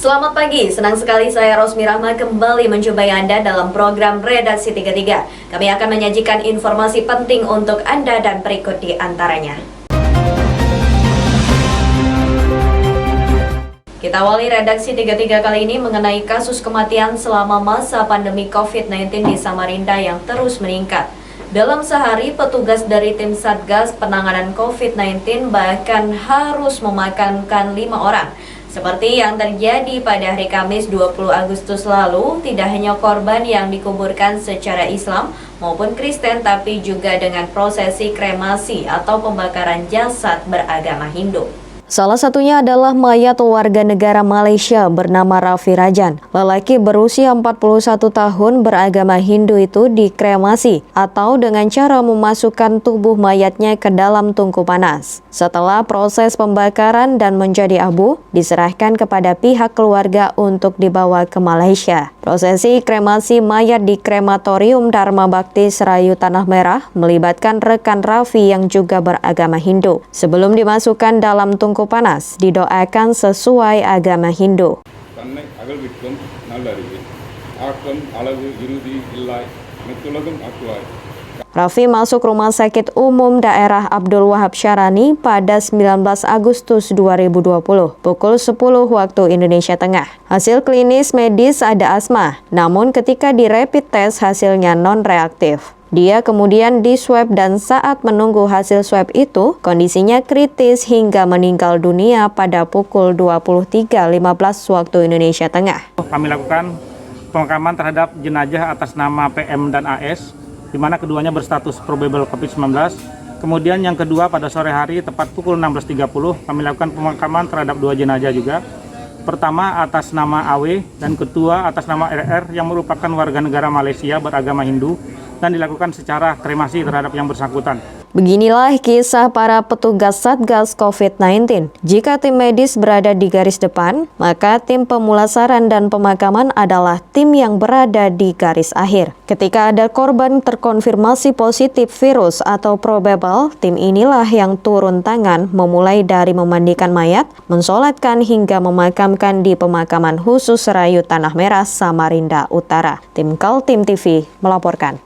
Selamat pagi, senang sekali saya Rosmi Rahma kembali menjumpai Anda dalam program Redaksi 33. Kami akan menyajikan informasi penting untuk Anda dan berikut di antaranya. Kita awali Redaksi 33 kali ini mengenai kasus kematian selama masa pandemi COVID-19 di Samarinda yang terus meningkat. Dalam sehari, petugas dari tim Satgas penanganan COVID-19 bahkan harus memakamkan 5 orang. Seperti yang terjadi pada hari Kamis 20 Agustus lalu, tidak hanya korban yang dikuburkan secara Islam maupun Kristen, tapi juga dengan prosesi kremasi atau pembakaran jasad beragama Hindu. Salah satunya adalah mayat warga negara Malaysia bernama Raffi Rajan. Lelaki berusia 41 tahun beragama Hindu itu dikremasi atau dengan cara memasukkan tubuh mayatnya ke dalam tungku panas. Setelah proses pembakaran dan menjadi abu, diserahkan kepada pihak keluarga untuk dibawa ke Malaysia. Prosesi kremasi mayat di krematorium Dharma Bakti Serayu Tanah Merah melibatkan rekan Raffi yang juga beragama Hindu. Sebelum dimasukkan dalam tungku panas, didoakan sesuai agama Hindu. Raffi masuk Rumah Sakit Umum Daerah Abdul Wahab Syarani pada 19 Agustus 2020, pukul 10 waktu Indonesia Tengah. Hasil klinis medis ada asma, namun ketika di rapid test hasilnya non-reaktif. Dia kemudian diswab dan saat menunggu hasil swab itu, kondisinya kritis hingga meninggal dunia pada pukul 23.15 waktu Indonesia Tengah. Kami lakukan pemakaman terhadap jenazah atas nama PM dan AS, di mana keduanya berstatus probable COVID-19. Kemudian yang kedua pada sore hari tepat pukul 16.30 kami lakukan pemakaman terhadap dua jenazah juga. Pertama atas nama AW dan kedua atas nama RR yang merupakan warga negara Malaysia beragama Hindu, dan dilakukan secara kremasi terhadap yang bersangkutan. Beginilah kisah para petugas Satgas COVID-19. Jika tim medis berada di garis depan, maka tim pemulasaran dan pemakaman adalah tim yang berada di garis akhir. Ketika ada korban terkonfirmasi positif virus atau probable, tim inilah yang turun tangan memulai dari memandikan mayat, mensolatkan hingga memakamkan di pemakaman khusus Serayu Tanah Merah, Samarinda Utara. Tim Kaltim TV melaporkan.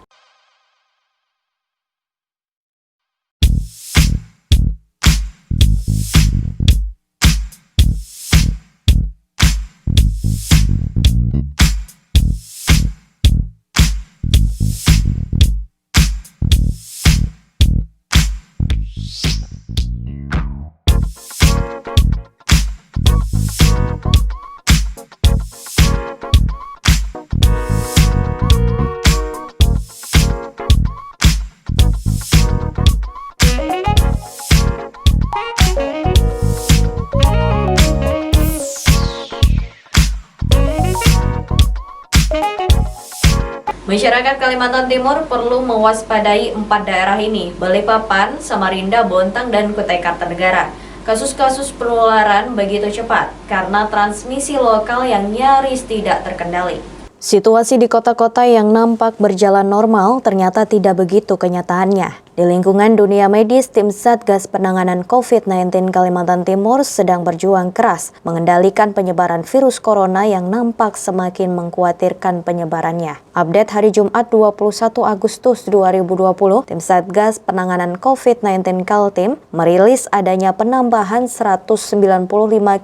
Masyarakat Kalimantan Timur perlu mewaspadai 4 daerah ini, Balikpapan, Samarinda, Bontang, dan Kutai Kartanegara. Kasus-kasus penularan begitu cepat karena transmisi lokal yang nyaris tidak terkendali. Situasi di kota-kota yang nampak berjalan normal ternyata tidak begitu kenyataannya. Di lingkungan dunia medis, tim Satgas Penanganan COVID-19 Kalimantan Timur sedang berjuang keras mengendalikan penyebaran virus corona yang nampak semakin mengkhawatirkan penyebarannya. Update hari Jumat 21 Agustus 2020, tim Satgas Penanganan COVID-19 Kaltim merilis adanya penambahan 195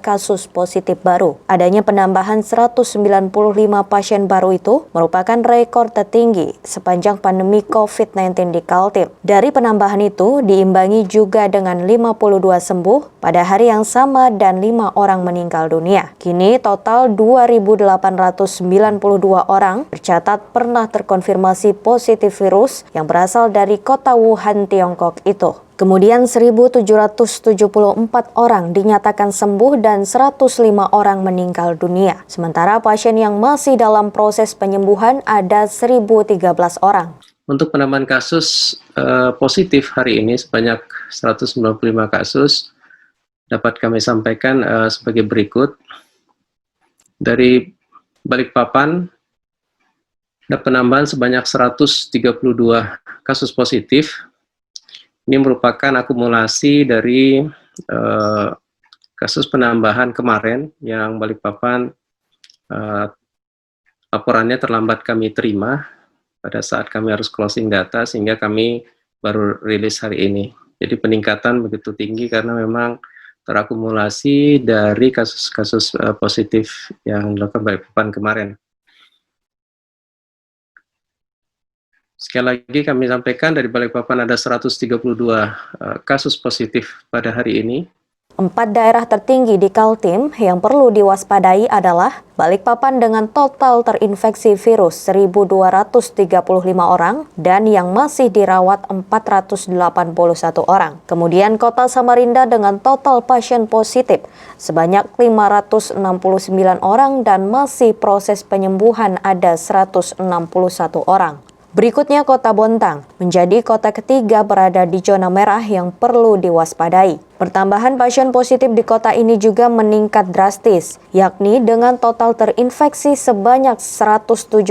kasus positif baru. Adanya penambahan 195 pasien baru itu merupakan rekor tertinggi sepanjang pandemi COVID-19 di Kaltim. Dari penambahan itu diimbangi juga dengan 52 sembuh pada hari yang sama dan 5 orang meninggal dunia. Kini total 2.892 orang tercatat pernah terkonfirmasi positif virus yang berasal dari kota Wuhan, Tiongkok itu. Kemudian 1.774 orang dinyatakan sembuh dan 105 orang meninggal dunia. Sementara pasien yang masih dalam proses penyembuhan ada 1.013 orang. Untuk penambahan kasus positif hari ini sebanyak 195 kasus dapat kami sampaikan sebagai berikut. Dari Balikpapan ada penambahan sebanyak 132 kasus positif. Ini merupakan akumulasi dari kasus penambahan kemarin yang Balikpapan laporannya terlambat kami terima pada saat kami harus closing data, sehingga kami baru rilis hari ini. Jadi peningkatan begitu tinggi karena memang terakumulasi dari kasus-kasus positif yang dilakukan Balikpapan kemarin. Sekali lagi kami sampaikan dari Balikpapan ada 132 kasus positif pada hari ini. 4 daerah tertinggi di Kaltim yang perlu diwaspadai adalah Balikpapan dengan total terinfeksi virus 1.235 orang dan yang masih dirawat 481 orang. Kemudian Kota Samarinda dengan total pasien positif sebanyak 569 orang dan masih proses penyembuhan ada 161 orang. Berikutnya Kota Bontang menjadi kota ketiga berada di zona merah yang perlu diwaspadai. Pertambahan pasien positif di kota ini juga meningkat drastis, yakni dengan total terinfeksi sebanyak 177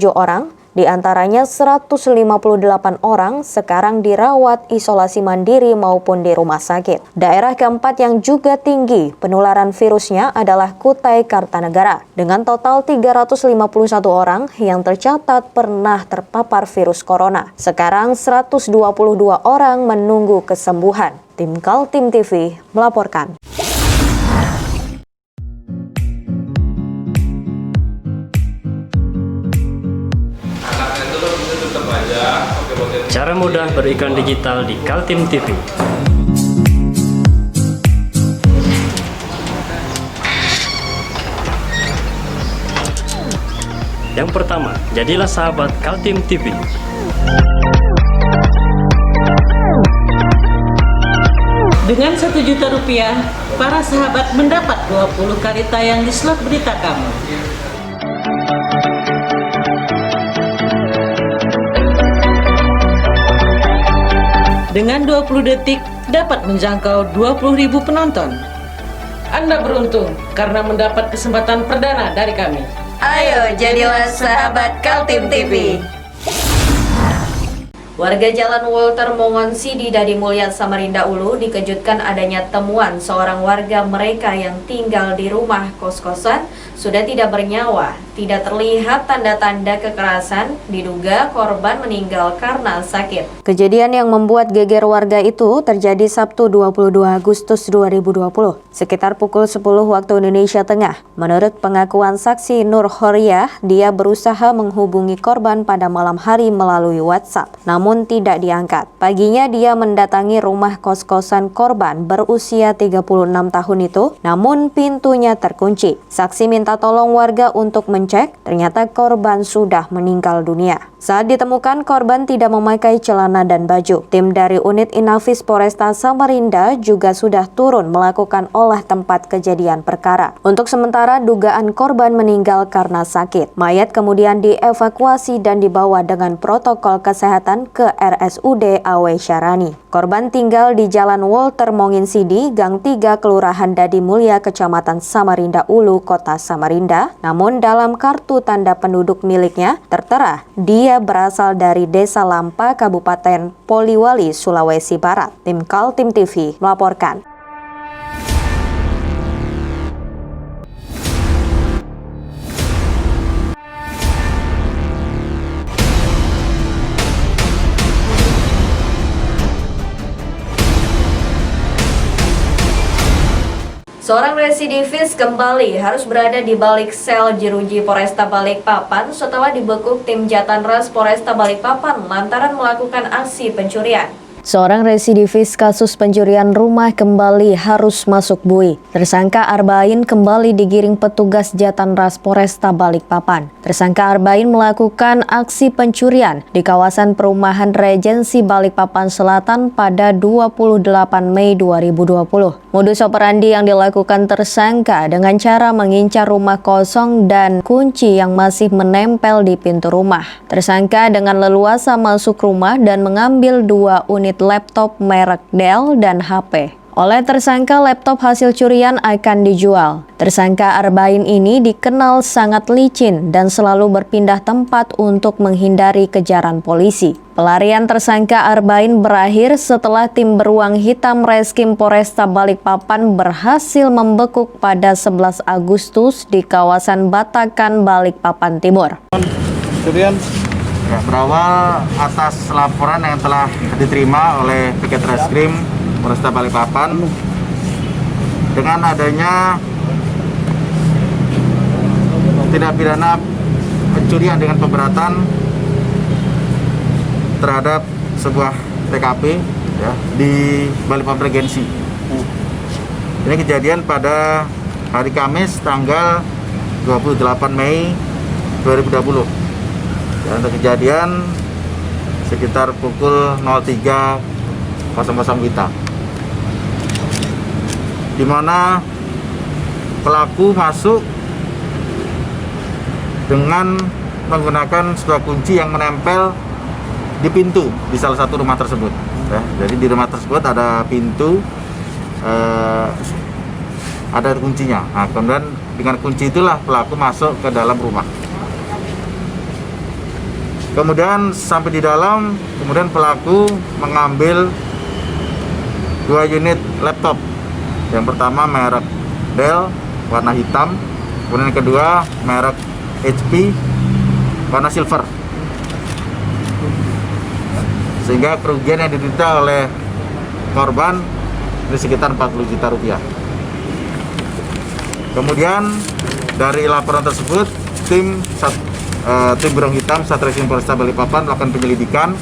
orang, di antaranya 158 orang sekarang dirawat isolasi mandiri maupun di rumah sakit. Daerah keempat yang juga tinggi penularan virusnya adalah Kutai Kartanegara dengan total 351 orang yang tercatat pernah terpapar virus corona. Sekarang 122 orang menunggu kesembuhan. Tim Kaltim TV melaporkan. Cara mudah beriklan digital di Kaltim TV. Yang pertama, jadilah sahabat Kaltim TV. Dengan Rp1.000.000, para sahabat mendapat 20 kali tayang di slot berita kamu. Dengan 20 detik dapat menjangkau 20.000 penonton. Anda beruntung karena mendapat kesempatan perdana dari kami. Ayo jadilah sahabat Kaltim TV. Warga Jalan Walter Mongonsi di Dadi Mulya, Samarinda Ulu dikejutkan adanya temuan seorang warga mereka yang tinggal di rumah kos-kosan sudah tidak bernyawa. Tidak terlihat tanda-tanda kekerasan, diduga korban meninggal karena sakit. Kejadian yang membuat geger warga itu terjadi Sabtu 22 Agustus 2020, sekitar pukul 10 waktu Indonesia Tengah. Menurut pengakuan saksi Nur Horia, dia berusaha menghubungi korban pada malam hari melalui WhatsApp, namun tidak diangkat. Paginya dia mendatangi rumah kos-kosan korban berusia 36 tahun itu, namun pintunya terkunci. Saksi minta tolong warga untuk mencek, ternyata korban sudah meninggal dunia. Saat ditemukan, korban tidak memakai celana dan baju. Tim dari unit Inafis Polresta Samarinda juga sudah turun melakukan olah tempat kejadian perkara. Untuk sementara, dugaan korban meninggal karena sakit. Mayat kemudian dievakuasi dan dibawa dengan protokol kesehatan ke RSUD Awe Syarani. Korban tinggal di Jalan Walter Monginsidi, Gang 3, Kelurahan Dadi Mulya, Kecamatan Samarinda Ulu, Kota Samarinda. Namun dalam kartu tanda penduduk miliknya tertera dia berasal dari Desa Lampa, Kabupaten Poliwali, Sulawesi Barat. Tim Kaltim TV melaporkan. Seorang residivis kembali harus berada di balik sel jeruji Polresta Balikpapan setelah dibekuk tim Jatanras Polresta Balikpapan lantaran melakukan aksi pencurian. Seorang residivis kasus pencurian rumah kembali harus masuk bui. Tersangka Arbain kembali digiring petugas Jatanras Polresta Balikpapan. Tersangka Arbain melakukan aksi pencurian di kawasan perumahan Regensi Balikpapan Selatan pada 28 Mei 2020. Modus operandi yang dilakukan tersangka dengan cara mengincar rumah kosong dan kunci yang masih menempel di pintu rumah. Tersangka dengan leluasa masuk rumah dan mengambil 2 unit laptop merek Dell dan HP. Oleh tersangka, laptop hasil curian akan dijual. Tersangka Arbain ini dikenal sangat licin dan selalu berpindah tempat untuk menghindari kejaran polisi. Pelarian tersangka Arbain berakhir setelah tim beruang hitam Reskrim Polresta Balikpapan berhasil membekuk pada 11 Agustus di kawasan Batakan, Balikpapan Timur. Kemudian berawal atas laporan yang telah diterima oleh piket Reskrim Polresta Balikpapan dengan adanya tindak pidana pencurian dengan pemberatan terhadap sebuah TKP ya, di Balikpapan Regensi. Ini kejadian pada hari Kamis tanggal 28 Mei 2020. Ya, untuk kejadian sekitar pukul 03.00 WITA, di mana pelaku masuk dengan menggunakan sebuah kunci yang menempel di pintu di salah satu rumah tersebut. Ya, jadi di rumah tersebut ada pintu, ada kuncinya. Nah, kemudian dengan kunci itulah pelaku masuk ke dalam rumah. Kemudian sampai di dalam, kemudian pelaku mengambil 2 unit laptop. Yang pertama merek Dell warna hitam, kemudian yang kedua merek HP warna silver. Sehingga kerugian yang diderita oleh korban ini sekitar 40 juta rupiah. Kemudian dari laporan tersebut, tim Beruang Hitam Satreskrim Polresta Balikpapan melakukan penyelidikan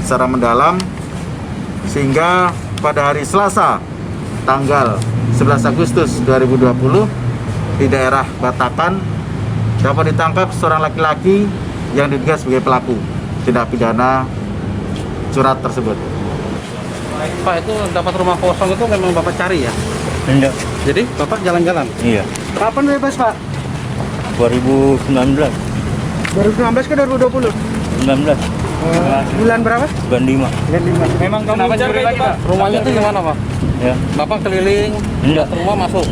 secara mendalam sehingga pada hari Selasa tanggal 11 Agustus 2020 di daerah Batakan dapat ditangkap seorang laki-laki yang diduga sebagai pelaku tindak pidana surat tersebut. Pak, itu dapat rumah kosong itu memang Bapak cari ya? Enggak. Jadi Bapak jalan-jalan? Iya. Kapan bebas Pak? 2019. 2019 ke 2020? 19. Bulan berapa? Bulan 5. Bulan 5. Memang kamu mencari itu Pak? Rumahnya itu gimana Pak? Ya. Bapak keliling, Enggak. rumah masuk?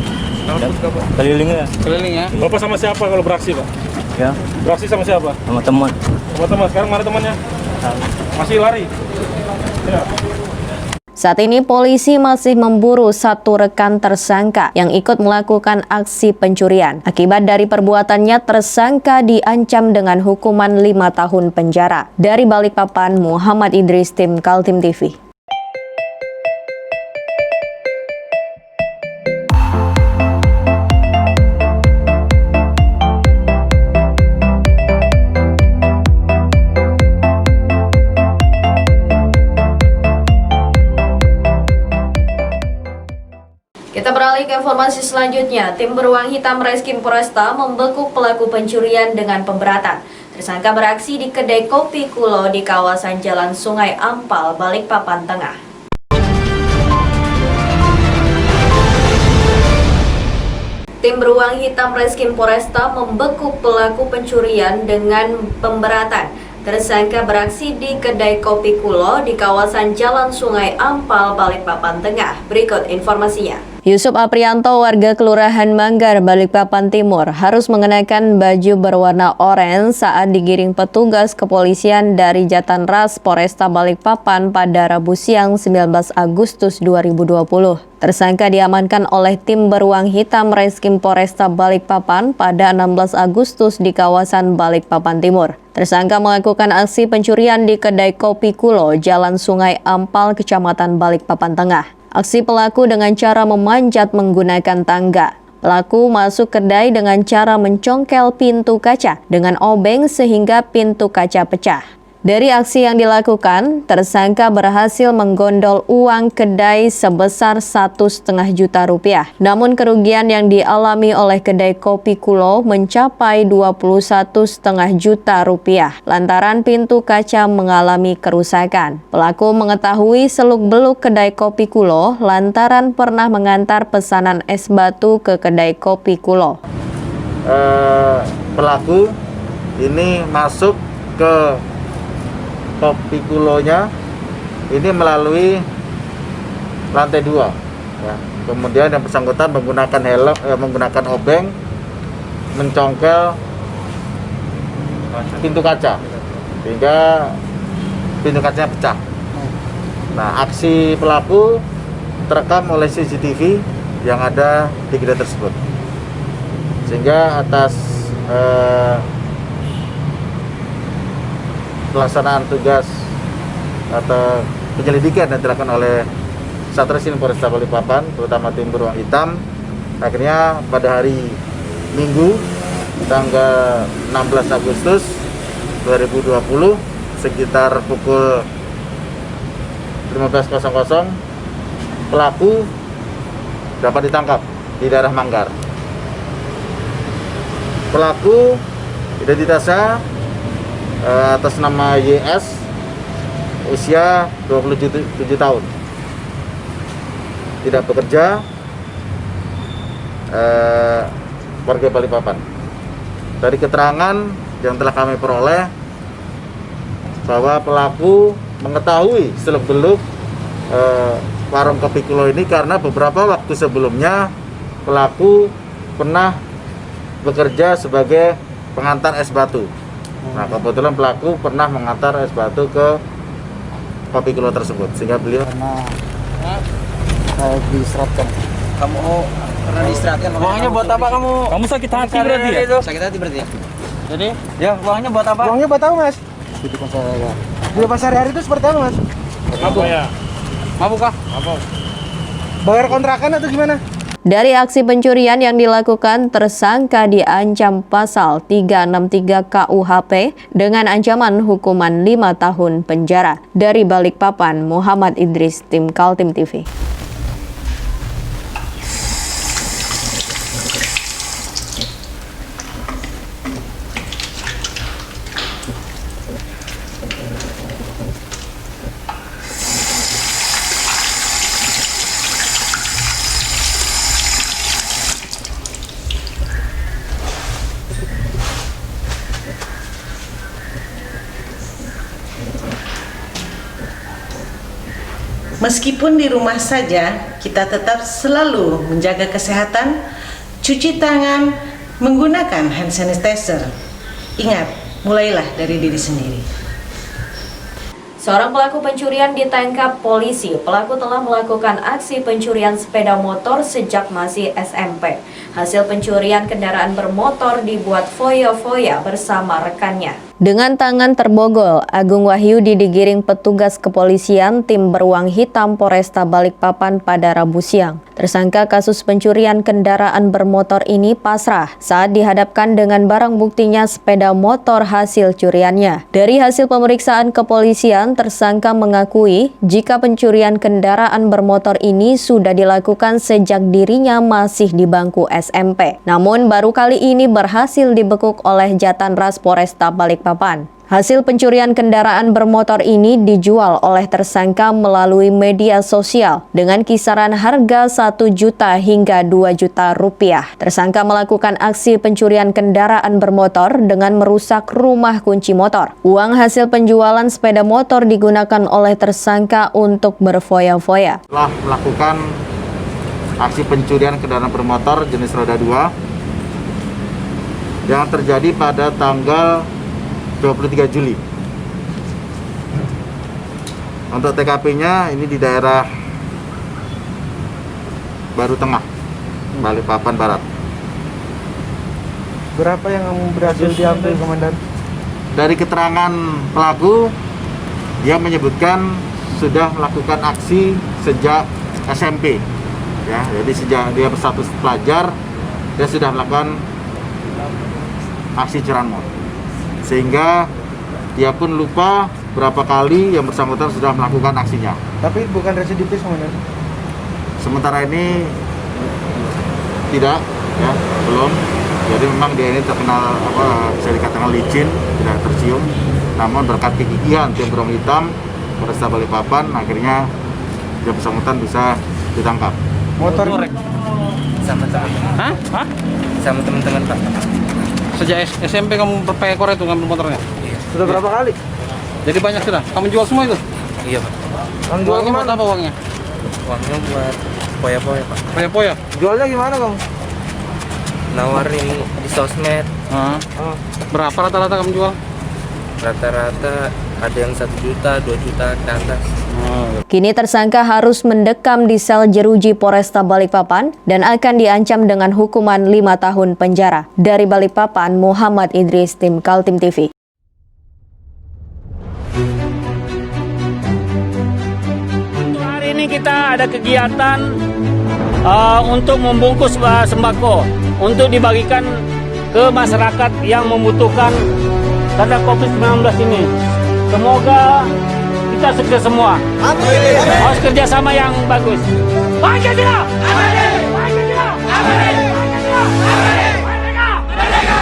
Kelilingnya. Keliling ya? Bapak sama siapa kalau beraksi Pak? Ya. Beraksi sama siapa? Sama teman. Sama teman, sekarang mana temannya? Masih lari? Ya. Saat ini polisi masih memburu satu rekan tersangka yang ikut melakukan aksi pencurian. Akibat dari perbuatannya, tersangka diancam dengan hukuman 5 tahun penjara. Dari Balikpapan, Muhammad Idris, tim Kaltim TV. Kita beralih ke informasi selanjutnya. Tim Beruang Hitam Reskrim Polresta membekuk pelaku pencurian dengan pemberatan. Tersangka beraksi di kedai kopi Kulo di kawasan Jalan Sungai Ampal, Balikpapan Tengah. Tim Beruang Hitam Reskrim Polresta membekuk pelaku pencurian dengan pemberatan. Tersangka beraksi di kedai kopi Kulo di kawasan Jalan Sungai Ampal, Balikpapan Tengah. Berikut informasinya. Yusuf Aprianto, warga Kelurahan Manggar, Balikpapan Timur, harus mengenakan baju berwarna oranye saat digiring petugas kepolisian dari Jatanras Polresta Balikpapan pada Rabu siang 19 Agustus 2020. Tersangka diamankan oleh tim Beruang Hitam Reskrim Polresta Balikpapan pada 16 Agustus di kawasan Balikpapan Timur. Tersangka melakukan aksi pencurian di kedai kopi Kulo, Jalan Sungai Ampal, Kecamatan Balikpapan Tengah. Aksi pelaku dengan cara memanjat menggunakan tangga. Pelaku masuk kedai dengan cara mencongkel pintu kaca dengan obeng sehingga pintu kaca pecah. Dari aksi yang dilakukan, tersangka berhasil menggondol uang kedai sebesar 1,5 juta rupiah. Namun kerugian yang dialami oleh kedai kopi Kulo mencapai 21,5 juta rupiah lantaran pintu kaca mengalami kerusakan. Pelaku mengetahui seluk-beluk kedai kopi Kulo lantaran pernah mengantar pesanan es batu ke kedai kopi Kulo. Pelaku ini masuk ke kopi Kulonya ini melalui lantai 2 Ya. Kemudian yang bersangkutan menggunakan helm, menggunakan obeng, mencongkel pintu kaca sehingga pintu kacanya pecah. Nah, aksi pelaku terekam oleh CCTV yang ada di gedung tersebut. Sehingga atas pelaksanaan tugas atau penyelidikan yang dilakukan oleh Satreskrim Polresta Balikpapan, terutama tim beruang hitam, akhirnya pada hari Minggu tanggal 16 Agustus 2020 sekitar pukul 15.00 pelaku dapat ditangkap di daerah Manggar. Pelaku identitasnya atas nama YS, usia 27 tahun, tidak bekerja, warga Balikpapan. Dari keterangan yang telah kami peroleh bahwa pelaku mengetahui seluk-beluk warung kopi Kulo ini karena beberapa waktu sebelumnya pelaku pernah bekerja sebagai pengantar es batu. Nah, kebetulan pelaku pernah mengantar es batu ke kopi Kulo tersebut, sehingga beliau diseratkan. Kamu pernah diistirahatkan? Uangnya buat apa kamu? Kamu sakit hati berarti ya? Sakit hati berarti ya? Jadi? Ya, uangnya buat apa? Uangnya buat apa, Mas? Kehidupan sehari-hari itu seperti apa, Mas? Mabuk ya? Mabuk kah? Mabuk. Bayar kontrakan atau gimana? Dari aksi pencurian yang dilakukan, tersangka diancam pasal 363 KUHP dengan ancaman hukuman 5 tahun penjara. Dari Balikpapan, Muhammad Idris, tim Kaltim TV. Meskipun di rumah saja, kita tetap selalu menjaga kesehatan, cuci tangan, menggunakan hand sanitizer. Ingat, mulailah dari diri sendiri. Seorang pelaku pencurian ditangkap polisi. Pelaku telah melakukan aksi pencurian sepeda motor sejak masih SMP. Hasil pencurian kendaraan bermotor dibuat foya-foya bersama rekannya. Dengan tangan terbogol, Agung Wahyudi digiring petugas kepolisian tim beruang hitam Polresta Balikpapan pada Rabu siang. Tersangka kasus pencurian kendaraan bermotor ini pasrah saat dihadapkan dengan barang buktinya sepeda motor hasil curiannya. Dari hasil pemeriksaan kepolisian, tersangka mengakui jika pencurian kendaraan bermotor ini sudah dilakukan sejak dirinya masih di bangku SMP. Namun baru kali ini berhasil dibekuk oleh Jatanras Polresta Balikpapan. Hasil pencurian kendaraan bermotor ini dijual oleh tersangka melalui media sosial dengan kisaran harga 1 juta hingga 2 juta rupiah. Tersangka melakukan aksi pencurian kendaraan bermotor dengan merusak rumah kunci motor. Uang hasil penjualan sepeda motor digunakan oleh tersangka untuk berfoya-foya. Telah melakukan aksi pencurian kendaraan bermotor jenis roda 2 yang terjadi pada tanggal 23 Juli. Untuk TKP-nya ini di daerah Baru Tengah, Balikpapan Barat. Berapa yang berhasil diambil, Komandan? Dari keterangan pelaku, dia menyebutkan sudah melakukan aksi sejak SMP. Ya, jadi sejak dia berstatus pelajar, dia sudah melakukan aksi curanmor. Sehingga dia pun lupa berapa kali yang bersangkutan sudah melakukan aksinya. Tapi bukan residivis, Komandan? Sementara ini tidak, ya, belum. Jadi memang dia ini terkenal bisa dikatakan licin, tidak tercium. Namun berkat kegigihan tim beruang hitam Polresta Balikpapan, akhirnya dia bersangkutan bisa ditangkap. Motor Sama teman-teman. Hah? Sama teman-teman, Pak. Sejak SMP kamu pakai ekor itu ngambil motornya? Iya. sudah berapa kali? Jadi banyak sudah? Kamu jual semua itu? Iya, Pak. Kamu jual Uangnya buat kemana? apa uangnya? Uangnya buat Poya-poya Pak. Poya-poya. Jualnya gimana kamu? Nawarin di sosmed. Berapa rata-rata kamu jual? Rata-rata ada yang 1 juta, 2 juta ke atas. Kini tersangka harus mendekam di sel jeruji Polresta Balikpapan dan akan diancam dengan hukuman 5 tahun penjara. Dari Balikpapan, Muhammad Idris, tim Kaltim TV. Untuk hari ini kita ada kegiatan untuk membungkus sembako untuk dibagikan ke masyarakat yang membutuhkan terhadap COVID-19 ini. Semoga kita sukses semua. Amin. Harus kerjasama yang bagus. Pancasila! Amin. Pancasila! Amin. Pancasila! Amin. Merdeka! Merdeka!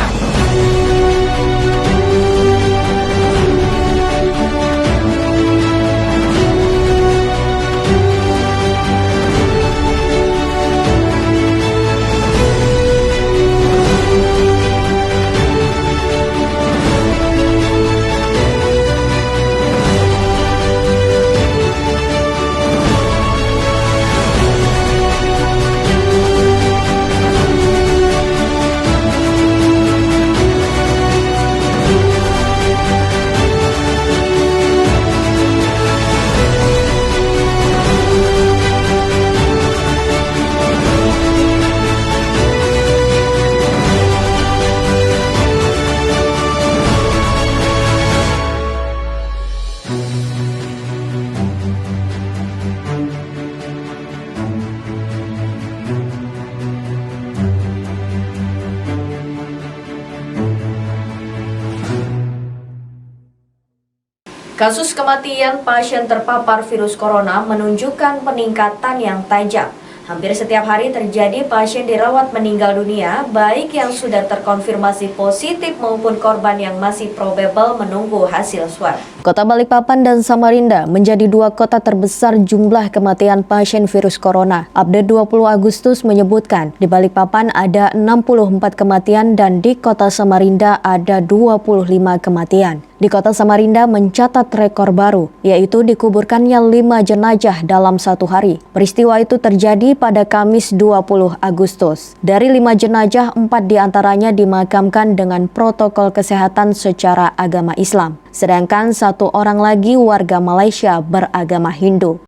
Kasus kematian pasien terpapar virus corona menunjukkan peningkatan yang tajam. Hampir setiap hari terjadi pasien dirawat meninggal dunia, baik yang sudah terkonfirmasi positif maupun korban yang masih probable menunggu hasil swab. Kota Balikpapan dan Samarinda menjadi 2 kota terbesar jumlah kematian pasien virus corona. Update 20 Agustus menyebutkan di Balikpapan ada 64 kematian dan di Kota Samarinda ada 25 kematian. Di Kota Samarinda mencatat rekor baru, yaitu dikuburkannya 5 jenazah dalam 1 hari. Peristiwa itu terjadi pada Kamis 20 Agustus. Dari 5 jenazah, 4 diantaranya dimakamkan dengan protokol kesehatan secara agama Islam. Sedangkan 1 orang lagi warga Malaysia beragama Hindu.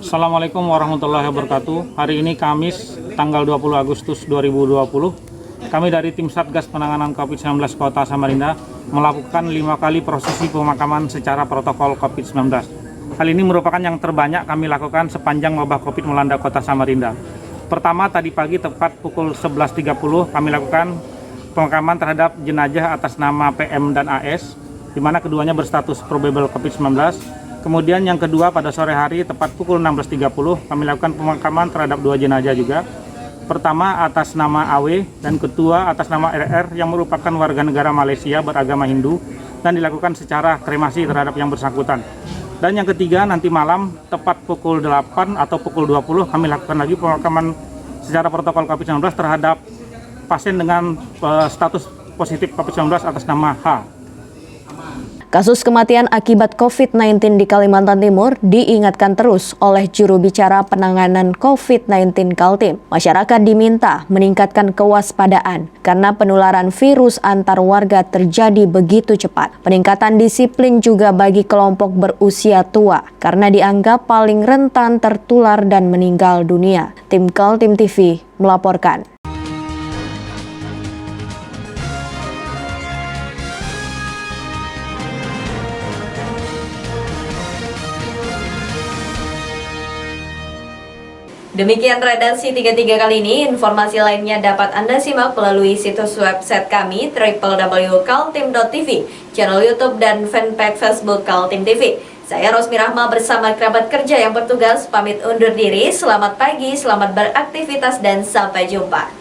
Assalamualaikum warahmatullahi wabarakatuh. Hari ini Kamis tanggal 20 Agustus 2020. Kami dari tim Satgas Penanganan COVID-19 Kota Samarinda melakukan 5 kali prosesi pemakaman secara protokol COVID-19. Hal ini merupakan yang terbanyak kami lakukan sepanjang wabah COVID melanda Kota Samarinda. Pertama, tadi pagi tepat pukul 11.30 kami lakukan pemakaman terhadap jenazah atas nama PM dan AS, di mana keduanya berstatus probable COVID-19. Kemudian yang kedua pada sore hari tepat pukul 16.30 kami lakukan pemakaman terhadap 2 jenazah juga. Pertama atas nama AW dan kedua atas nama RR yang merupakan warga negara Malaysia beragama Hindu dan dilakukan secara kremasi terhadap yang bersangkutan. Dan yang ketiga nanti malam tepat pukul 8 atau pukul 20 kami lakukan lagi pemakaman secara protokol COVID-19 terhadap pasien dengan status positif COVID-19 atas nama H. Kasus kematian akibat COVID-19 di Kalimantan Timur diingatkan terus oleh juru bicara penanganan COVID-19 Kaltim. Masyarakat diminta meningkatkan kewaspadaan karena penularan virus antar warga terjadi begitu cepat. Peningkatan disiplin juga bagi kelompok berusia tua karena dianggap paling rentan tertular dan meninggal dunia. Tim Kaltim TV melaporkan. Demikian redaksi 33 kali ini. Informasi lainnya dapat Anda simak melalui situs website kami www.kaltim.tv, channel YouTube dan fanpage Facebook Kaltim TV. Saya Rosmi Rahma bersama kerabat kerja yang bertugas pamit undur diri. Selamat pagi, selamat beraktivitas dan sampai jumpa.